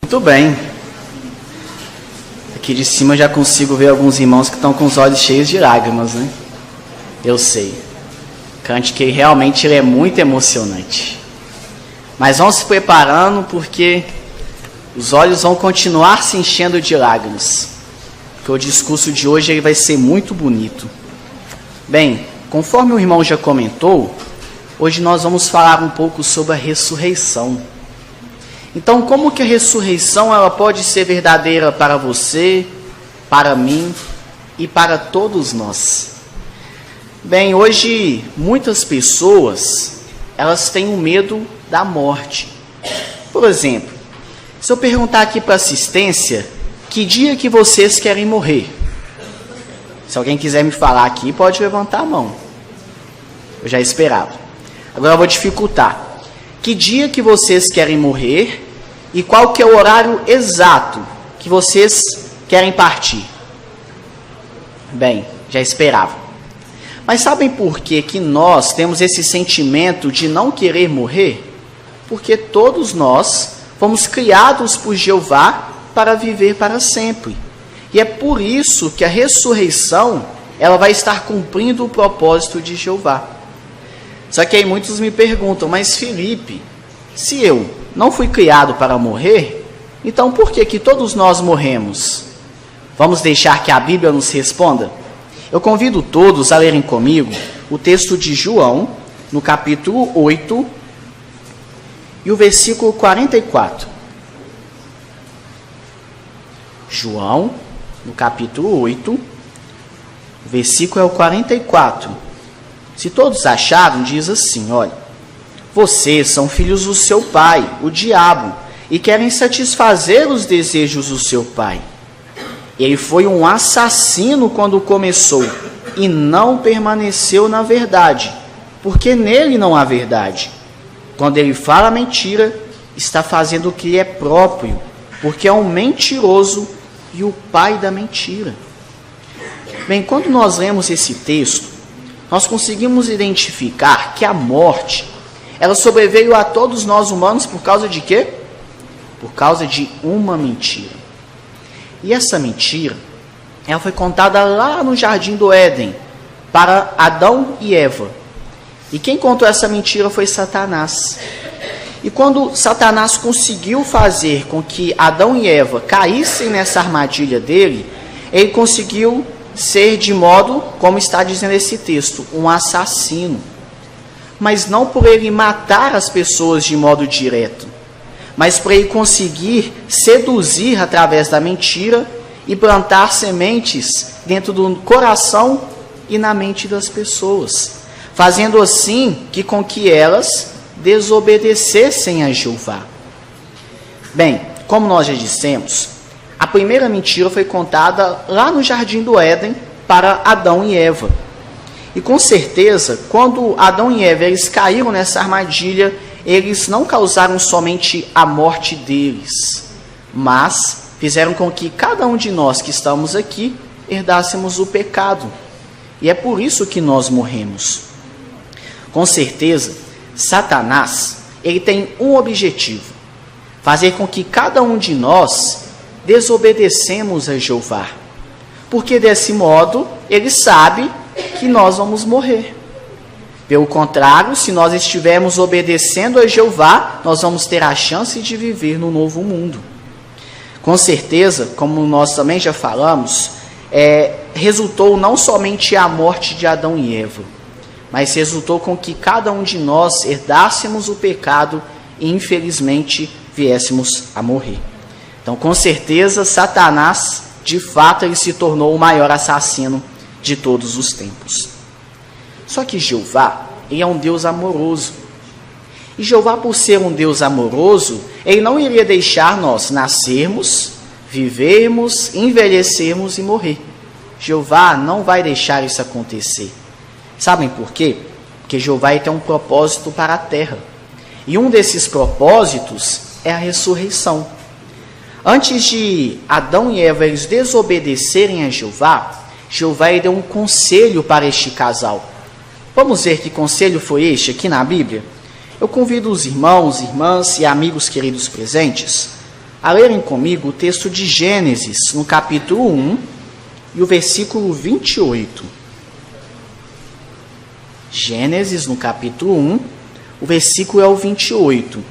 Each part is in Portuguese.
Muito bem. Aqui de cima eu já consigo ver alguns irmãos que estão com os olhos cheios de lágrimas, né? Eu sei. O cântico realmente ele é muito emocionante. Mas vamos se preparando porque os olhos vão continuar se enchendo de lágrimas. Porque o discurso de hoje ele vai ser muito bonito. Bem, conforme o irmão já comentou, hoje nós vamos falar um pouco sobre a ressurreição. Então, como que a ressurreição ela pode ser verdadeira para você, para mim e para todos nós? Bem, hoje muitas pessoas, elas têm um medo da morte. Por exemplo, se eu perguntar aqui para a assistência, que dia que vocês querem morrer? Se alguém quiser me falar aqui, pode levantar a mão. Eu já esperava. Agora eu vou dificultar. Que dia que vocês querem morrer? E qual que é o horário exato que vocês querem partir? Bem, já esperava. Mas sabem por que nós temos esse sentimento de não querer morrer? Porque todos nós fomos criados por Jeová para viver para sempre. E é por isso que a ressurreição ela vai estar cumprindo o propósito de Jeová. Só que aí muitos me perguntam, mas Felipe, se eu não fui criado para morrer, então por que todos nós morremos? Vamos deixar que a Bíblia nos responda? Eu convido todos a lerem comigo o texto de João, no capítulo 8, e o versículo 44. João, no capítulo 8, o versículo é o 44. Se todos acharam, diz assim, olha: vocês são filhos do seu pai, o diabo, e querem satisfazer os desejos do seu pai. Ele foi um assassino quando começou, e não permaneceu na verdade, porque nele não há verdade. Quando ele fala mentira, está fazendo o que é próprio, porque é um mentiroso e o pai da mentira. Bem, quando nós lemos esse texto, nós conseguimos identificar que a morte ela sobreveio a todos nós humanos por causa de quê? Por causa de uma mentira. E essa mentira, ela foi contada lá no Jardim do Éden, para Adão e Eva. E quem contou essa mentira foi Satanás. E quando Satanás conseguiu fazer com que Adão e Eva caíssem nessa armadilha dele, ele conseguiu ser de modo, como está dizendo esse texto, um assassino. Mas não por ele matar as pessoas de modo direto, mas por ele conseguir seduzir através da mentira e plantar sementes dentro do coração e na mente das pessoas, fazendo assim com que elas desobedecessem a Jeová. Bem, como nós já dissemos, a primeira mentira foi contada lá no Jardim do Éden para Adão e Eva. E com certeza, quando Adão e Eva eles caíram nessa armadilha, eles não causaram somente a morte deles, mas fizeram com que cada um de nós que estamos aqui herdássemos o pecado. E é por isso que nós morremos. Com certeza, Satanás, ele tem um objetivo: fazer com que cada um de nós desobedecemos a Jeová. Porque desse modo, ele sabe que nós vamos morrer. Pelo contrário, se nós estivermos obedecendo a Jeová, nós vamos ter a chance de viver no novo mundo. Com certeza, como nós também já falamos, resultou não somente a morte de Adão e Eva, mas resultou com que cada um de nós herdássemos o pecado e infelizmente viéssemos a morrer. Então, com certeza, Satanás, de fato, ele se tornou o maior assassino de todos os tempos. Só que Jeová, ele é um Deus amoroso. E Jeová, por ser um Deus amoroso, ele não iria deixar nós nascermos, vivermos, envelhecermos e morrer. Jeová não vai deixar isso acontecer. Sabem por quê? Porque Jeová tem um propósito para a terra. E um desses propósitos é a ressurreição. Antes de Adão e Eva eles desobedecerem a Jeová, Jeová deu um conselho para este casal. Vamos ver que conselho foi este aqui na Bíblia? Eu convido os irmãos, irmãs e amigos queridos presentes a lerem comigo o texto de Gênesis, no capítulo 1 e o versículo 28. Gênesis, no capítulo 1, o versículo é o 28.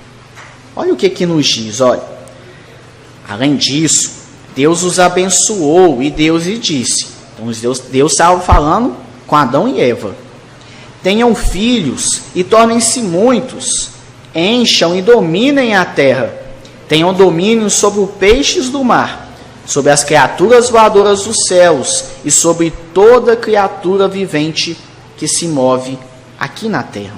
Olha o que nos diz, olha. Além disso, Deus os abençoou e Deus lhe disse. Então Deus estava falando com Adão e Eva. Tenham filhos e tornem-se muitos. Encham e dominem a terra. Tenham domínio sobre os peixes do mar, sobre as criaturas voadoras dos céus e sobre toda criatura vivente que se move aqui na terra.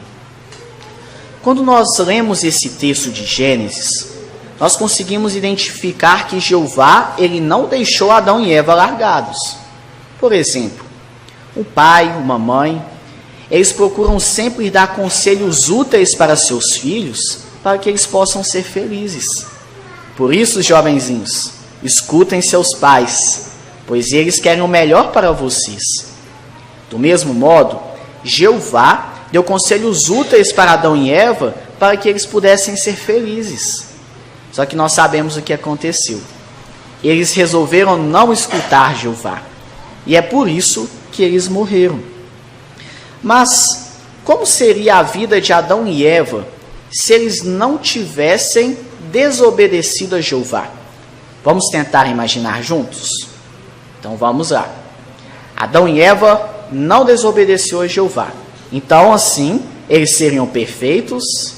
Quando nós lemos esse texto de Gênesis, nós conseguimos identificar que Jeová, ele não deixou Adão e Eva largados. Por exemplo, um pai, uma mãe, eles procuram sempre dar conselhos úteis para seus filhos, para que eles possam ser felizes. Por isso, jovenzinhos, escutem seus pais, pois eles querem o melhor para vocês. Do mesmo modo, Jeová deu conselhos úteis para Adão e Eva, para que eles pudessem ser felizes. Só que nós sabemos o que aconteceu. Eles resolveram não escutar Jeová. E é por isso que eles morreram. Mas como seria a vida de Adão e Eva se eles não tivessem desobedecido a Jeová? Vamos tentar imaginar juntos? Então vamos lá. Adão e Eva não desobedeceu a Jeová. Então assim, eles seriam perfeitos,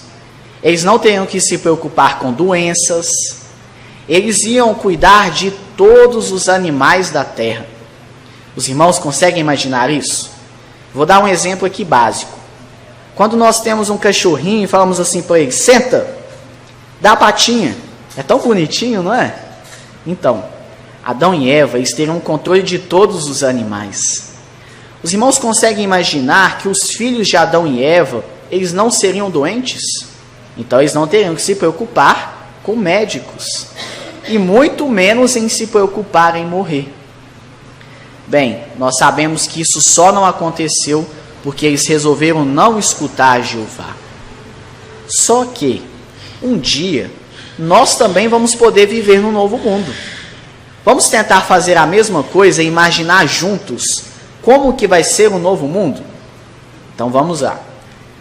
eles não teriam que se preocupar com doenças, eles iam cuidar de todos os animais da terra. Os irmãos conseguem imaginar isso? Vou dar um exemplo aqui básico. Quando nós temos um cachorrinho e falamos assim para ele, senta, dá a patinha. É tão bonitinho, não é? Então, Adão e Eva, eles teriam um controle de todos os animais. Os irmãos conseguem imaginar que os filhos de Adão e Eva, eles não seriam doentes? Então, eles não teriam que se preocupar com médicos. E muito menos em se preocupar em morrer. Bem, nós sabemos que isso só não aconteceu porque eles resolveram não escutar Jeová. Só que, um dia, nós também vamos poder viver no novo mundo. Vamos tentar fazer a mesma coisa e imaginar juntos como que vai ser o novo mundo? Então vamos lá.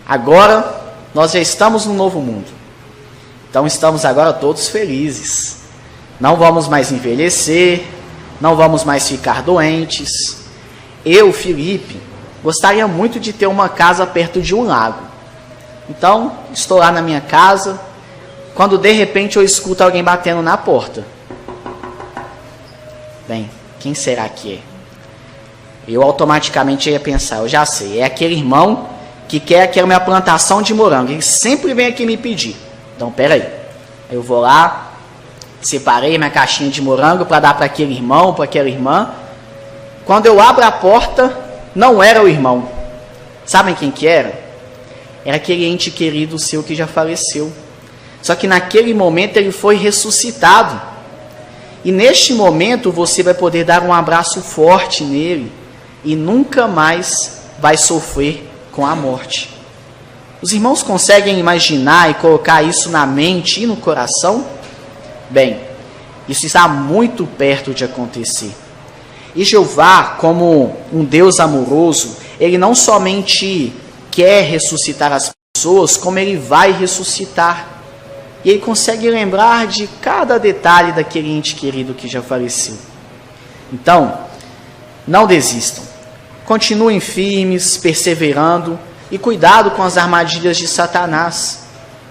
Agora, nós já estamos no novo mundo. Então estamos agora todos felizes. Não vamos mais envelhecer, não vamos mais ficar doentes. Eu, Felipe, gostaria muito de ter uma casa perto de um lago. Então, estou lá na minha casa, quando de repente eu escuto alguém batendo na porta. Bem, quem será que é? Eu automaticamente ia pensar, eu já sei, é aquele irmão que quer aquela minha plantação de morango. Ele sempre vem aqui me pedir. Então, peraí. Eu vou lá, separei minha caixinha de morango para dar para aquele irmão, para aquela irmã. Quando eu abro a porta, não era o irmão. Sabem quem que era? Era aquele ente querido seu que já faleceu. Só que naquele momento ele foi ressuscitado. E neste momento você vai poder dar um abraço forte nele e nunca mais vai sofrer com a morte. Os irmãos conseguem imaginar e colocar isso na mente e no coração? Bem, isso está muito perto de acontecer. E Jeová, como um Deus amoroso, ele não somente quer ressuscitar as pessoas, como ele vai ressuscitar. E ele consegue lembrar de cada detalhe daquele ente querido que já faleceu. Então, não desistam. Continuem firmes, perseverando e cuidado com as armadilhas de Satanás.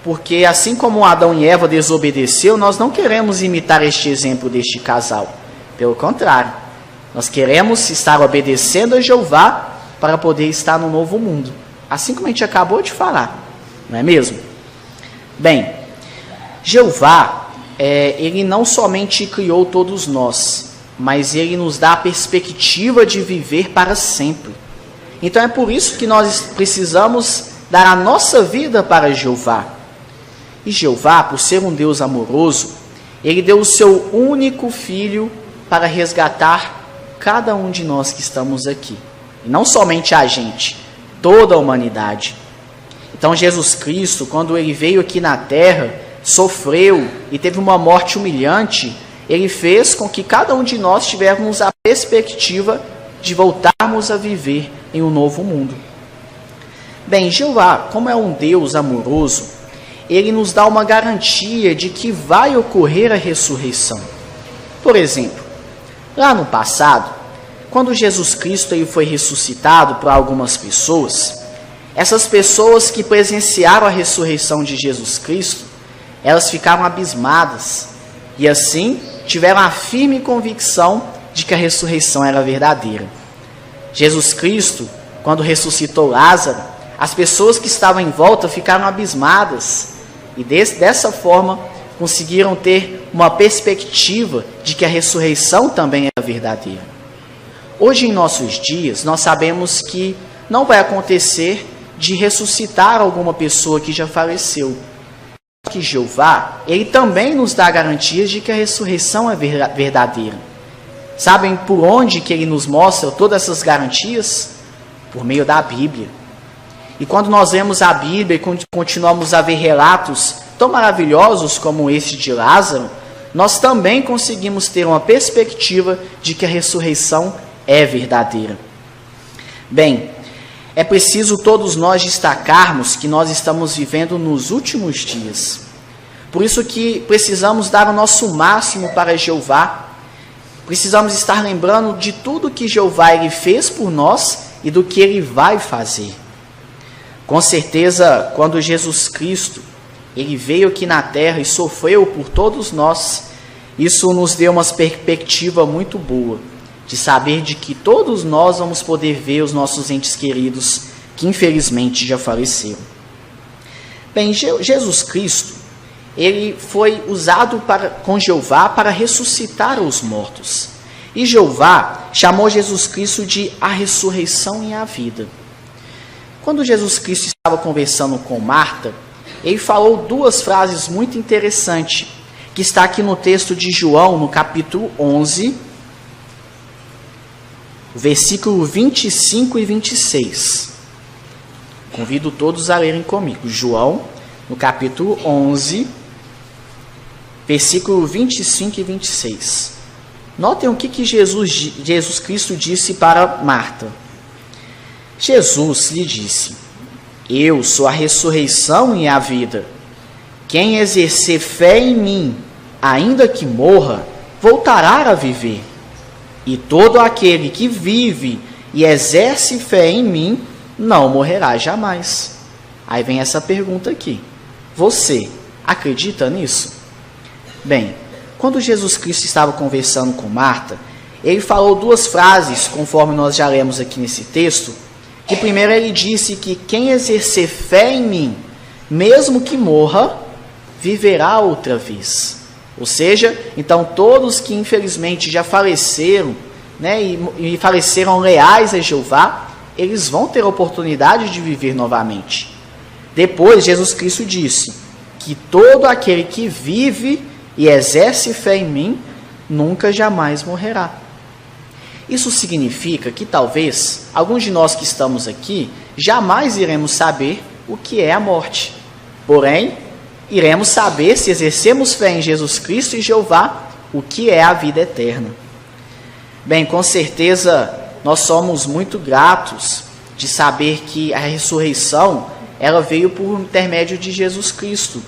Porque assim como Adão e Eva desobedeceu, nós não queremos imitar este exemplo deste casal. Pelo contrário, nós queremos estar obedecendo a Jeová para poder estar no novo mundo. Assim como a gente acabou de falar, não é mesmo? Bem, Jeová, ele não somente criou todos nós, mas ele nos dá a perspectiva de viver para sempre. Então é por isso que nós precisamos dar a nossa vida para Jeová. E Jeová, por ser um Deus amoroso, Ele deu o seu único filho para resgatar cada um de nós que estamos aqui. E não somente a gente, toda a humanidade. Então Jesus Cristo, quando ele veio aqui na terra, sofreu e teve uma morte humilhante, ele fez com que cada um de nós tivéssemos a perspectiva de voltarmos a viver em um novo mundo. Bem, Jeová, como é um Deus amoroso, ele nos dá uma garantia de que vai ocorrer a ressurreição. Por exemplo, lá no passado, quando Jesus Cristo ele foi ressuscitado por algumas pessoas, essas pessoas que presenciaram a ressurreição de Jesus Cristo, elas ficaram abismadas e assim tiveram a firme convicção de que a ressurreição era verdadeira. Jesus Cristo, quando ressuscitou Lázaro, as pessoas que estavam em volta ficaram abismadas e dessa forma conseguiram ter uma perspectiva de que a ressurreição também era verdadeira. Hoje em nossos dias, nós sabemos que não vai acontecer de ressuscitar alguma pessoa que já faleceu. Que Jeová, ele também nos dá garantias de que a ressurreição é verdadeira. Sabem por onde que ele nos mostra todas essas garantias? Por meio da Bíblia. E quando nós lemos a Bíblia e continuamos a ver relatos tão maravilhosos como esse de Lázaro, nós também conseguimos ter uma perspectiva de que a ressurreição é verdadeira. Bem, é preciso todos nós destacarmos que nós estamos vivendo nos últimos dias. Por isso que precisamos dar o nosso máximo para Jeová. Precisamos estar lembrando de tudo que Jeová ele fez por nós e do que ele vai fazer. Com certeza, quando Jesus Cristo ele veio aqui na terra e sofreu por todos nós, isso nos deu uma perspectiva muito boa, de saber de que todos nós vamos poder ver os nossos entes queridos que infelizmente já faleceram. Bem, Jesus Cristo, ele foi usado com Jeová para ressuscitar os mortos. E Jeová chamou Jesus Cristo de a ressurreição e a vida. Quando Jesus Cristo estava conversando com Marta, ele falou duas frases muito interessantes, que está aqui no texto de João, no capítulo 11, versículo 25 e 26. Convido todos a lerem comigo. João, no capítulo 11, versículo 25 e 26. Notem o que Jesus Cristo disse para Marta. Jesus lhe disse: Eu sou a ressurreição e a vida. Quem exercer fé em mim, ainda que morra, voltará a viver. E todo aquele que vive e exerce fé em mim, não morrerá jamais. Aí vem essa pergunta aqui. Você acredita nisso? Bem, quando Jesus Cristo estava conversando com Marta, ele falou duas frases, conforme nós já lemos aqui nesse texto, que primeiro ele disse que quem exercer fé em mim, mesmo que morra, viverá outra vez. Ou seja, então todos que infelizmente já faleceram, né, e faleceram leais a Jeová, eles vão ter a oportunidade de viver novamente. Depois, Jesus Cristo disse que todo aquele que vive e exerce fé em mim, nunca jamais morrerá. Isso significa que talvez alguns de nós que estamos aqui jamais iremos saber o que é a morte. Porém, iremos saber, se exercemos fé em Jesus Cristo e Jeová, o que é a vida eterna. Bem, com certeza nós somos muito gratos de saber que a ressurreição ela veio por intermédio de Jesus Cristo,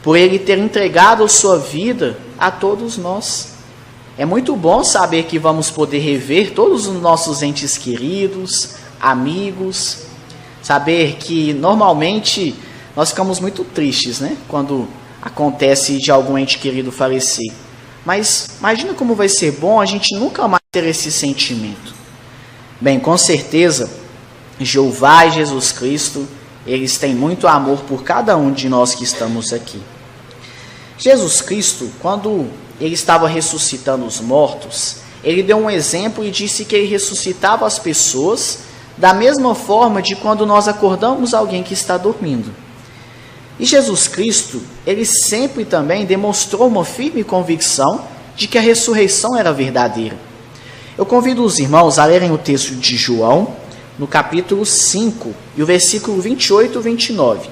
por ele ter entregado a sua vida a todos nós. É muito bom saber que vamos poder rever todos os nossos entes queridos, amigos, saber que normalmente nós ficamos muito tristes, né, quando acontece de algum ente querido falecer. Mas imagina como vai ser bom a gente nunca mais ter esse sentimento. Bem, com certeza, Jeová e Jesus Cristo, eles têm muito amor por cada um de nós que estamos aqui. Jesus Cristo, quando ele estava ressuscitando os mortos, ele deu um exemplo e disse que ele ressuscitava as pessoas da mesma forma de quando nós acordamos alguém que está dormindo. E Jesus Cristo, ele sempre também demonstrou uma firme convicção de que a ressurreição era verdadeira. Eu convido os irmãos a lerem o texto de João, no capítulo 5, e o versículo 28 e 29.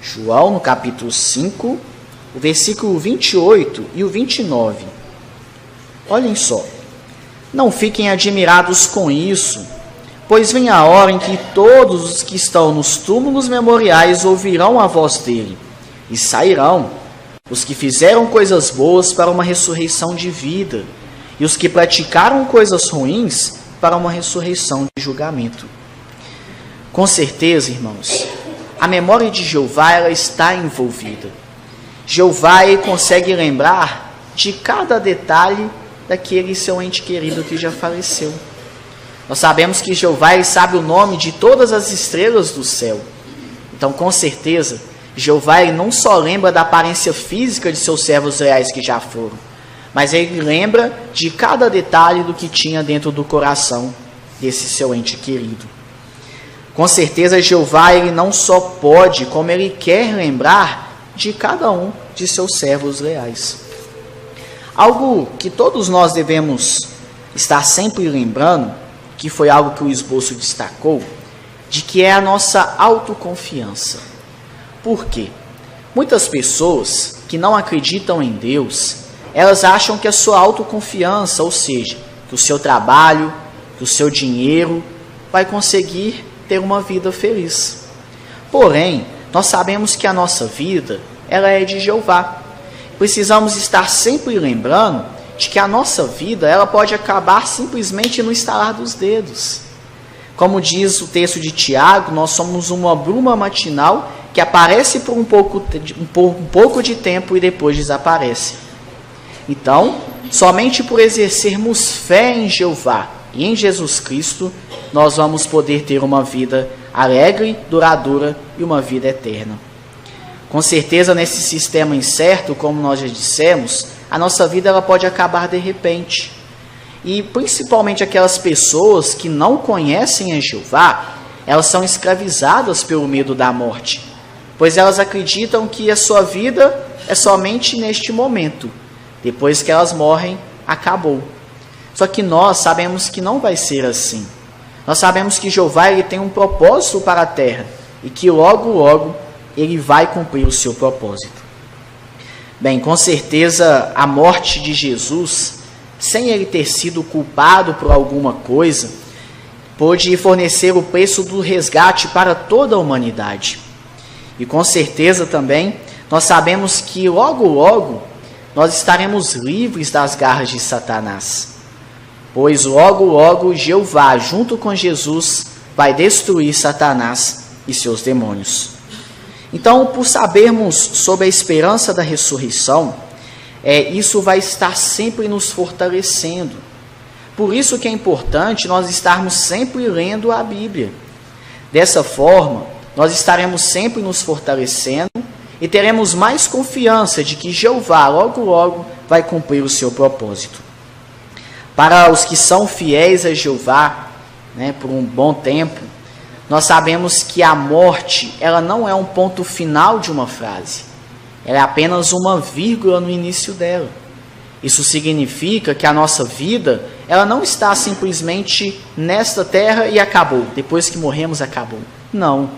João, no capítulo 5, o versículo 28 e o 29. Olhem só. Não fiquem admirados com isso, pois vem a hora em que todos os que estão nos túmulos memoriais ouvirão a voz dele, e sairão, os que fizeram coisas boas para uma ressurreição de vida, e os que praticaram coisas ruins para uma ressurreição de julgamento. Com certeza, irmãos, a memória de Jeová ela está envolvida. Jeová ele consegue lembrar de cada detalhe daquele seu ente querido que já faleceu. Nós sabemos que Jeová ele sabe o nome de todas as estrelas do céu. Então, com certeza, Jeová ele não só lembra da aparência física de seus servos reais que já foram, mas ele lembra de cada detalhe do que tinha dentro do coração desse seu ente querido. Com certeza, Jeová ele não só pode, como ele quer lembrar de cada um de seus servos leais. Algo que todos nós devemos estar sempre lembrando, que foi algo que o esboço destacou, de que é a nossa autoconfiança. Por quê? Muitas pessoas que não acreditam em Deus, elas acham que a sua autoconfiança, ou seja, que o seu trabalho, que o seu dinheiro, vai conseguir ter uma vida feliz. Porém, nós sabemos que a nossa vida, ela é de Jeová. Precisamos estar sempre lembrando de que a nossa vida, ela pode acabar simplesmente no estalar dos dedos. Como diz o texto de Tiago, nós somos uma bruma matinal que aparece por um pouco de tempo e depois desaparece. Então, somente por exercermos fé em Jeová e em Jesus Cristo, nós vamos poder ter uma vida alegre, duradoura e uma vida eterna. Com certeza, nesse sistema incerto, como nós já dissemos, a nossa vida ela pode acabar de repente. E principalmente aquelas pessoas que não conhecem a Jeová, elas são escravizadas pelo medo da morte, pois elas acreditam que a sua vida é somente neste momento. Depois que elas morrem, acabou. Só que nós sabemos que não vai ser assim. Nós sabemos que Jeová ele tem um propósito para a terra e que logo, logo, ele vai cumprir o seu propósito. Bem, com certeza, a morte de Jesus, sem ele ter sido culpado por alguma coisa, pôde fornecer o preço do resgate para toda a humanidade. E com certeza também, nós sabemos que logo, logo, nós estaremos livres das garras de Satanás. Pois logo, logo, Jeová, junto com Jesus, vai destruir Satanás e seus demônios. Então, por sabermos sobre a esperança da ressurreição, isso vai estar sempre nos fortalecendo. Por isso que é importante nós estarmos sempre lendo a Bíblia. Dessa forma, nós estaremos sempre nos fortalecendo e teremos mais confiança de que Jeová logo, logo vai cumprir o seu propósito. Para os que são fiéis a Jeová, por um bom tempo, nós sabemos que a morte, ela não é um ponto final de uma frase. Ela é apenas uma vírgula no início dela. Isso significa que a nossa vida, ela não está simplesmente nesta terra e acabou. Depois que morremos, acabou. Não.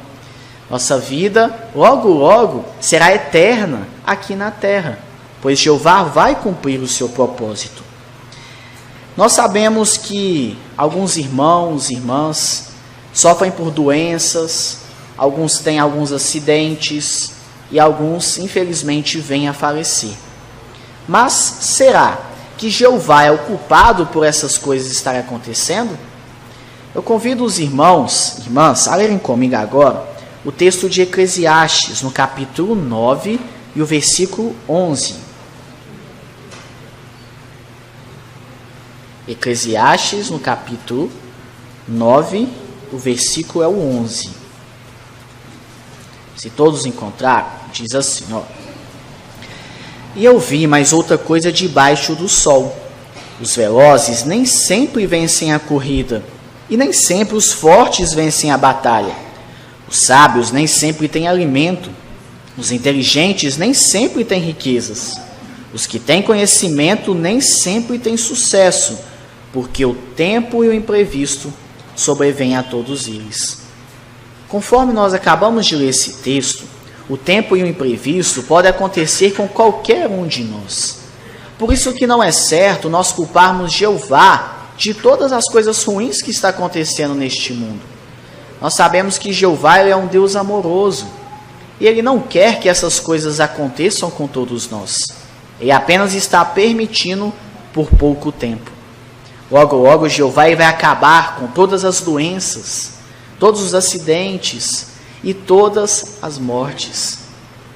Nossa vida, logo, logo, será eterna aqui na terra, pois Jeová vai cumprir o seu propósito. Nós sabemos que alguns irmãos e irmãs sofrem por doenças, alguns têm alguns acidentes e alguns, infelizmente, vêm a falecer. Mas será que Jeová é o culpado por essas coisas estarem acontecendo? Eu convido os irmãos e irmãs a lerem comigo agora o texto de Eclesiastes, no capítulo 9 e o versículo 11. Eclesiastes, no capítulo 9, o versículo é o 11. Se todos encontraram, diz assim, ó. E eu vi mais outra coisa debaixo do sol. Os velozes nem sempre vencem a corrida, e nem sempre os fortes vencem a batalha. Os sábios nem sempre têm alimento. Os inteligentes nem sempre têm riquezas. Os que têm conhecimento nem sempre têm sucesso, porque o tempo e o imprevisto sobrevêm a todos eles. Conforme nós acabamos de ler esse texto, o tempo e o imprevisto podem acontecer com qualquer um de nós. Por isso que não é certo nós culparmos Jeová de todas as coisas ruins que está acontecendo neste mundo. Nós sabemos que Jeová é um Deus amoroso e Ele não quer que essas coisas aconteçam com todos nós. Ele apenas está permitindo por pouco tempo. Logo, logo, Jeová vai acabar com todas as doenças, todos os acidentes e todas as mortes.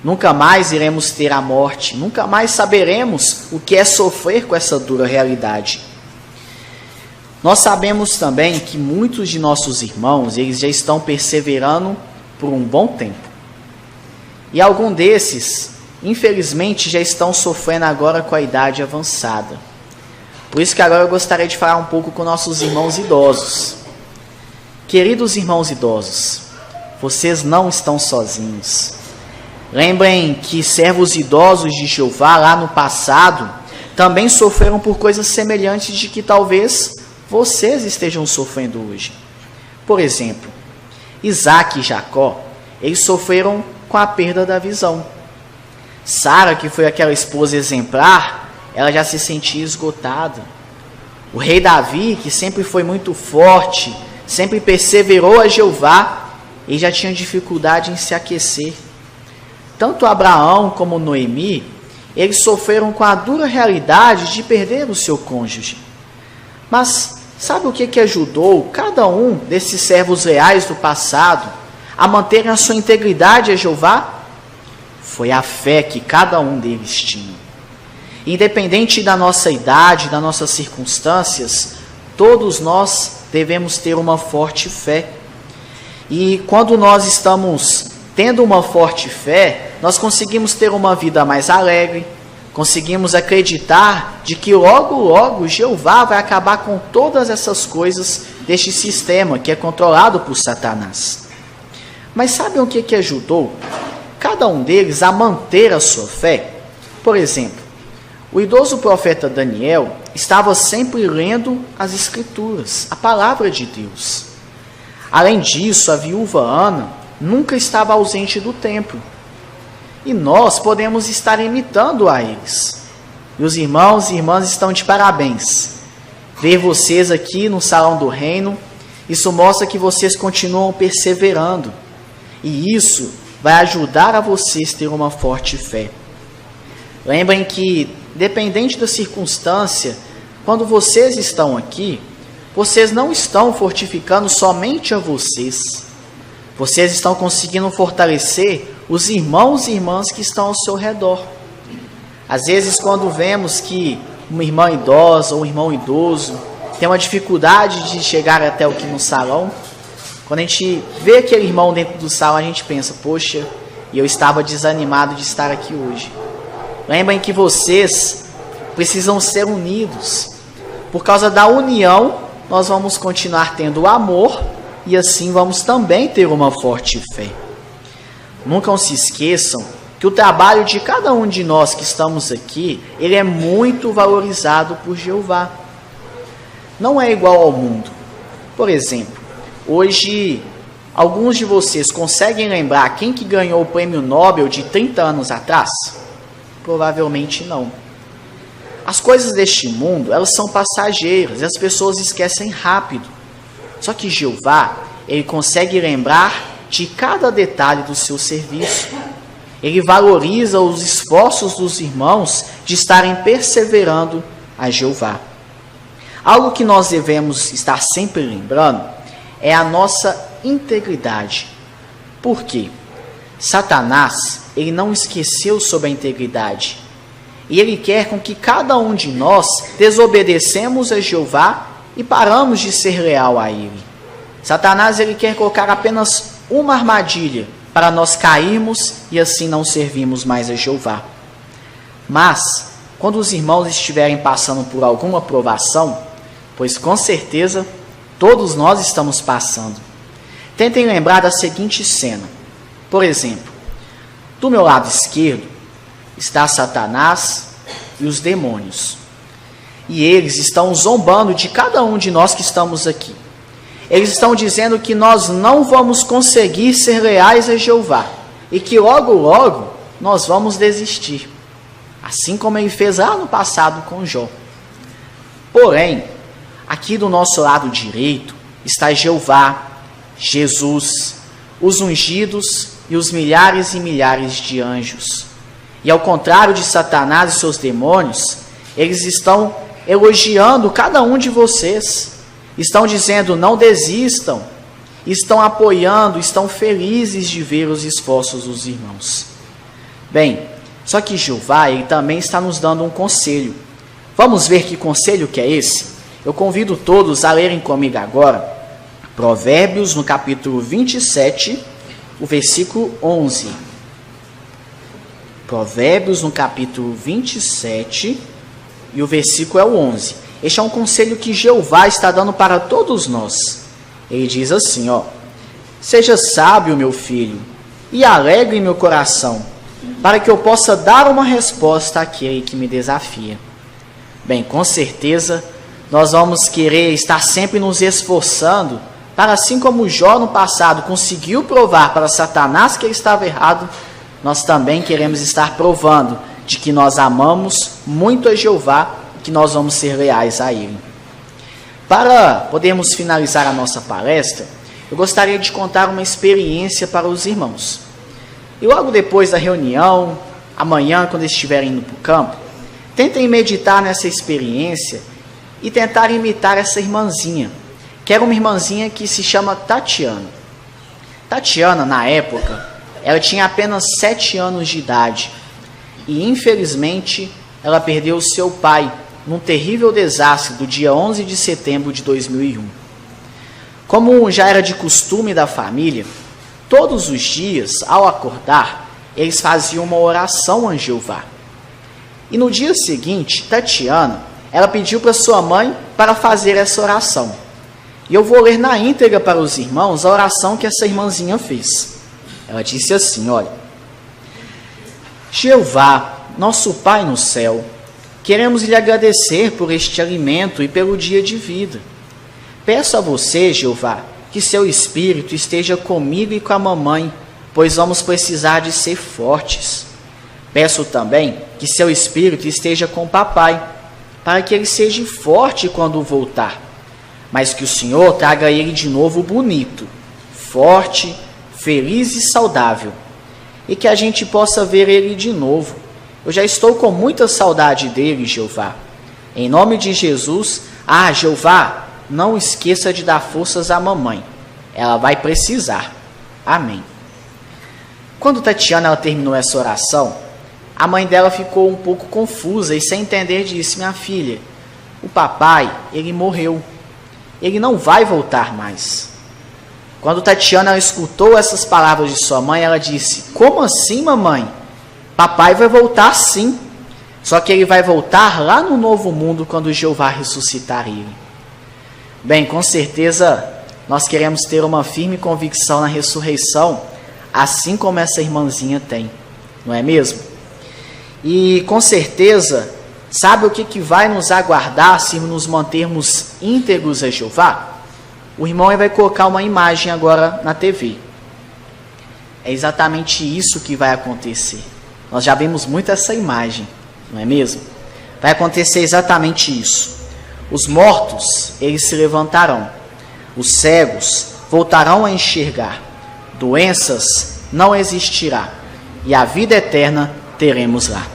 Nunca mais iremos ter a morte, nunca mais saberemos o que é sofrer com essa dura realidade. Nós sabemos também que muitos de nossos irmãos, eles já estão perseverando por um bom tempo. E alguns desses, infelizmente, já estão sofrendo agora com a idade avançada. Por isso que agora eu gostaria de falar um pouco com nossos irmãos idosos. Queridos irmãos idosos, vocês não estão sozinhos. Lembrem que servos idosos de Jeová lá no passado também sofreram por coisas semelhantes de que talvez vocês estejam sofrendo hoje. Por exemplo, Isaac e Jacó, eles sofreram com a perda da visão. Sara, que foi aquela esposa exemplar, ela já se sentia esgotada. O rei Davi, que sempre foi muito forte, sempre perseverou a Jeová, ele já tinha dificuldade em se aquecer. Tanto Abraão como Noemi, eles sofreram com a dura realidade de perder o seu cônjuge. Mas sabe o que ajudou cada um desses servos reais do passado a manterem a sua integridade a Jeová? Foi a fé que cada um deles tinha. Independente da nossa idade, das nossas circunstâncias, todos nós devemos ter uma forte fé. E quando nós estamos tendo uma forte fé, nós conseguimos ter uma vida mais alegre, conseguimos acreditar de que logo, logo Jeová vai acabar com todas essas coisas deste sistema que é controlado por Satanás. Mas sabem o que ajudou cada um deles a manter a sua fé? Por exemplo, o idoso profeta Daniel estava sempre lendo as Escrituras, a palavra de Deus. Além disso, a viúva Ana nunca estava ausente do templo. E nós podemos estar imitando a eles. Meus irmãos e irmãs estão de parabéns. Ver vocês aqui no Salão do Reino, isso mostra que vocês continuam perseverando. E isso vai ajudar a vocês a ter uma forte fé. Lembrem que, dependente da circunstância, quando vocês estão aqui, vocês não estão fortificando somente a vocês. Vocês estão conseguindo fortalecer os irmãos e irmãs que estão ao seu redor. Às vezes, quando vemos que uma irmã idosa ou um irmão idoso tem uma dificuldade de chegar até aqui no salão, quando a gente vê aquele irmão dentro do salão, a gente pensa, poxa, eu estava desanimado de estar aqui hoje. Lembrem que vocês precisam ser unidos. Por causa da união, nós vamos continuar tendo amor e assim vamos também ter uma forte fé. Nunca se esqueçam que o trabalho de cada um de nós que estamos aqui, ele é muito valorizado por Jeová. Não é igual ao mundo. Por exemplo, hoje, alguns de vocês conseguem lembrar quem que ganhou o prêmio Nobel de 30 anos atrás? Provavelmente não. As coisas deste mundo, elas são passageiras e as pessoas esquecem rápido. Só que Jeová, ele consegue lembrar de cada detalhe do seu serviço. Ele valoriza os esforços dos irmãos de estarem perseverando a Jeová. Algo que nós devemos estar sempre lembrando é a nossa integridade. Por quê? Satanás, ele não esqueceu sobre a integridade. E ele quer com que cada um de nós desobedecemos a Jeová e paramos de ser leal a ele. Satanás, ele quer colocar apenas uma armadilha para nós cairmos e assim não servirmos mais a Jeová. Mas, quando os irmãos estiverem passando por alguma provação, pois com certeza todos nós estamos passando, Tentem lembrar da seguinte cena. Por exemplo, do meu lado esquerdo está Satanás e os demônios. E eles estão zombando de cada um de nós que estamos aqui. Eles estão dizendo que nós não vamos conseguir ser leais a Jeová e que logo, logo nós vamos desistir. Assim como ele fez lá no passado com Jó. Porém, aqui do nosso lado direito está Jeová, Jesus, os ungidos e os milhares e milhares de anjos. E ao contrário de Satanás e seus demônios, eles estão elogiando cada um de vocês. Estão dizendo, não desistam. Estão apoiando, estão felizes de ver os esforços dos irmãos. Bem, só que Jeová, ele também está nos dando um conselho. Vamos ver que conselho que é esse? Eu convido todos a lerem comigo agora Provérbios, no capítulo 27, o versículo 11. Provérbios, no capítulo 27, e o versículo é o 11. Este é um conselho que Jeová está dando para todos nós. Ele diz assim, seja sábio, meu filho, e alegre meu coração, para que eu possa dar uma resposta àquele que me desafia. Bem, com certeza, nós vamos querer estar sempre nos esforçando para, assim como Jó no passado conseguiu provar para Satanás que ele estava errado, nós também queremos estar provando de que nós amamos muito a Jeová e que nós vamos ser leais a Ele. Para podermos finalizar a nossa palestra, eu gostaria de contar uma experiência para os irmãos. E logo depois da reunião, amanhã, quando estiverem indo para o campo, tentem meditar nessa experiência e tentar imitar essa irmãzinha, que era uma irmãzinha que se chama Tatiana. Tatiana, na época, ela tinha apenas 7 anos de idade e, infelizmente, ela perdeu seu pai num terrível desastre do dia 11 de setembro de 2001. Como já era de costume da família, todos os dias, ao acordar, eles faziam uma oração a Jeová. E no dia seguinte, Tatiana, ela pediu para sua mãe para fazer essa oração. E eu vou ler na íntegra para os irmãos a oração que essa irmãzinha fez. Ela disse assim, Jeová, nosso Pai no céu, queremos lhe agradecer por este alimento e pelo dia de vida. Peço a você, Jeová, que seu Espírito esteja comigo e com a mamãe, pois vamos precisar de ser fortes. Peço também que seu Espírito esteja com o papai, para que ele seja forte quando voltar, mas que o Senhor traga ele de novo bonito, forte, feliz e saudável, e que a gente possa ver ele de novo. Eu já estou com muita saudade dele, Jeová. Em nome de Jesus, Jeová, não esqueça de dar forças à mamãe. Ela vai precisar. Amém. Quando Tatiana ela terminou essa oração, a mãe dela ficou um pouco confusa e sem entender disse, minha filha, o papai, ele morreu. Ele não vai voltar mais. Quando Tatiana escutou essas palavras de sua mãe, ela disse, como assim, mamãe? Papai vai voltar sim, só que ele vai voltar lá no novo mundo quando Jeová ressuscitar ele. Bem, com certeza nós queremos ter uma firme convicção na ressurreição, assim como essa irmãzinha tem, não é mesmo? E com certeza, sabe o que vai nos aguardar se nos mantermos íntegros a Jeová? O irmão vai colocar uma imagem agora na TV. É exatamente isso que vai acontecer. Nós já vimos muito essa imagem, não é mesmo? Vai acontecer exatamente isso. Os mortos, eles se levantarão. Os cegos voltarão a enxergar. Doenças não existirá. E a vida eterna teremos lá.